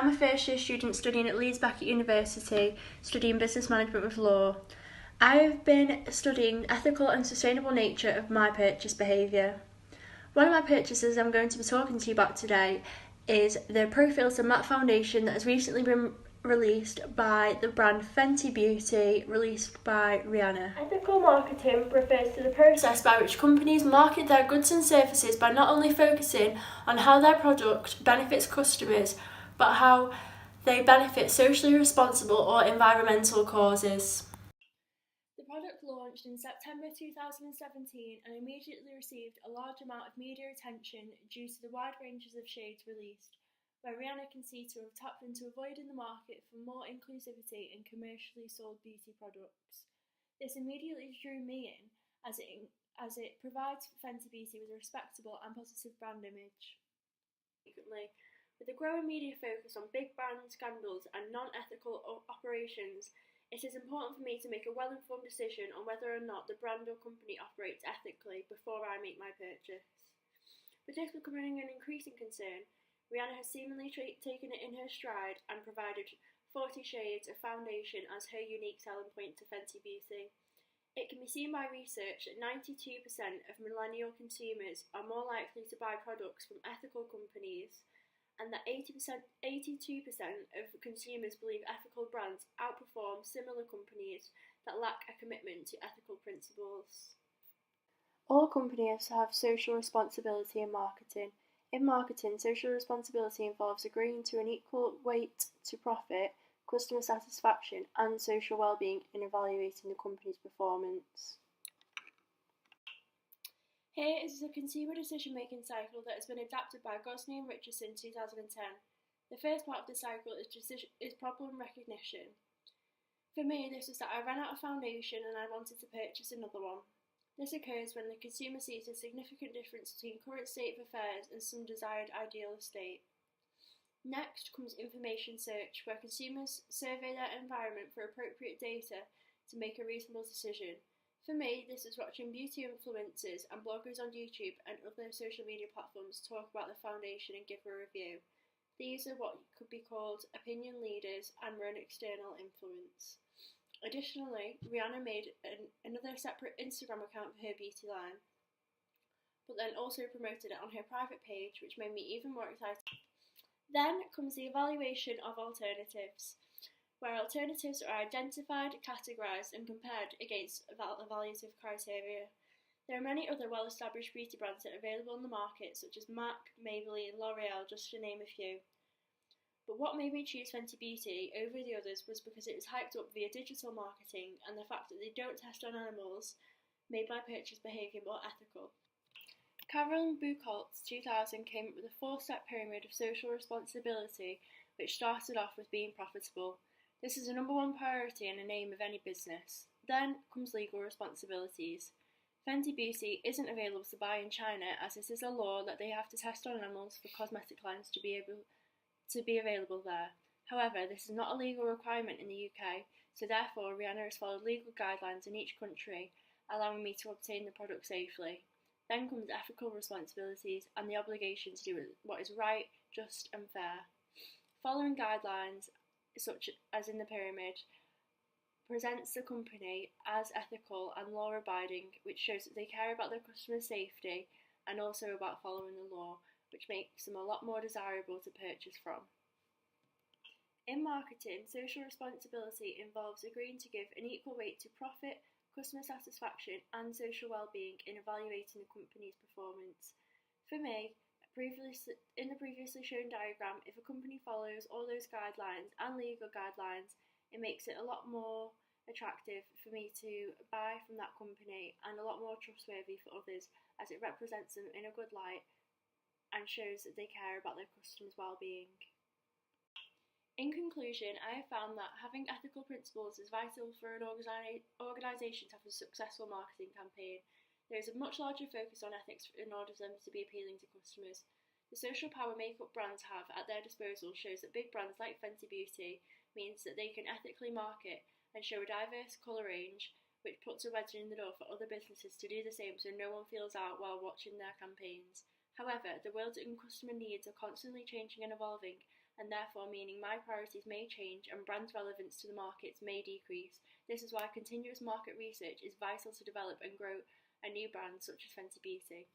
I'm a first year student studying at Leeds Beckett University, studying business management with law. I've been studying ethical and sustainable nature of my purchase behaviour. One of my purchases I'm going to be talking to you about today is the Pro Filter Matte Foundation that has recently been released by the brand Fenty Beauty, released by Rihanna. Ethical marketing refers to the process by which companies market their goods and services by not only focusing on how their product benefits customers, but how they benefit socially responsible or environmental causes. The product launched in September 2017 and immediately received a large amount of media attention due to the wide ranges of shades released, where Rihanna can see to have tapped into a void in the market for more inclusivity in commercially sold beauty products. This immediately drew me in, as it provides Fenty Beauty with a respectable and positive brand image. With a growing media focus on big brand scandals and non-ethical operations, it is important for me to make a well-informed decision on whether or not the brand or company operates ethically before I make my purchase. With this becoming an increasing concern, Rihanna has seemingly taken it in her stride and provided 40 shades of foundation as her unique selling point to Fenty Beauty. It can be seen by research that 92% of millennial consumers are more likely to buy products from ethical companies, and that 82% of consumers believe ethical brands outperform similar companies that lack a commitment to ethical principles. All companies have social responsibility in marketing. In marketing, social responsibility involves agreeing to an equal weight to profit, customer satisfaction, and social well-being in evaluating the company's performance. Here is a consumer decision-making cycle that has been adapted by Gosney and Richardson in 2010. The first part of the cycle is problem recognition. For me, this was that I ran out of foundation and I wanted to purchase another one. This occurs when the consumer sees a significant difference between current state of affairs and some desired ideal state. Next comes information search, where consumers survey their environment for appropriate data to make a reasonable decision. For me, this is watching beauty influencers and bloggers on YouTube and other social media platforms talk about the foundation and give a review. These are what could be called opinion leaders and were an external influence. Additionally, Rihanna made another separate Instagram account for her beauty line, but then also promoted it on her private page, which made me even more excited. Then comes the evaluation of alternatives, where alternatives are identified, categorised and compared against evaluative criteria. There are many other well-established beauty brands that are available in the market, such as MAC, Maybelline, L'Oreal, just to name a few. But what made me choose Fenty Beauty over the others was because it was hyped up via digital marketing, and the fact that they don't test on animals made my purchase behaviour more ethical. Carroll and Bucholtz 2000 came up with a 4-step pyramid of social responsibility, which started off with being profitable. This is the number one priority and a aim of any business. Then comes legal responsibilities. Fenty Beauty isn't available to buy in China, as this is a law that they have to test on animals for cosmetic lines to be available there. However, this is not a legal requirement in the UK, so therefore Rihanna has followed legal guidelines in each country, allowing me to obtain the product safely. Then comes ethical responsibilities and the obligation to do what is right, just and fair. Following guidelines, such as in the pyramid, presents the company as ethical and law-abiding, which shows that they care about their customers' safety and also about following the law, which makes them a lot more desirable to purchase from. In marketing, social responsibility involves agreeing to give an equal weight to profit, customer satisfaction and social well-being in evaluating a company's performance. For me, in the previously shown diagram, if a company follows all those guidelines and legal guidelines, it makes it a lot more attractive for me to buy from that company and a lot more trustworthy for others, as it represents them in a good light and shows that they care about their customers' well-being. In conclusion, I have found that having ethical principles is vital for an organisation to have a successful marketing campaign. There is a much larger focus on ethics in order for them to be appealing to customers. The social power makeup brands have at their disposal shows that big brands like Fenty Beauty means that they can ethically market and show a diverse colour range, which puts a wedge in the door for other businesses to do the same so no one feels out while watching their campaigns. However, the world and customer needs are constantly changing and evolving, and therefore meaning my priorities may change and brand's relevance to the markets may decrease. This is why continuous market research is vital to develop and grow a new brand such as Fenty Beauty.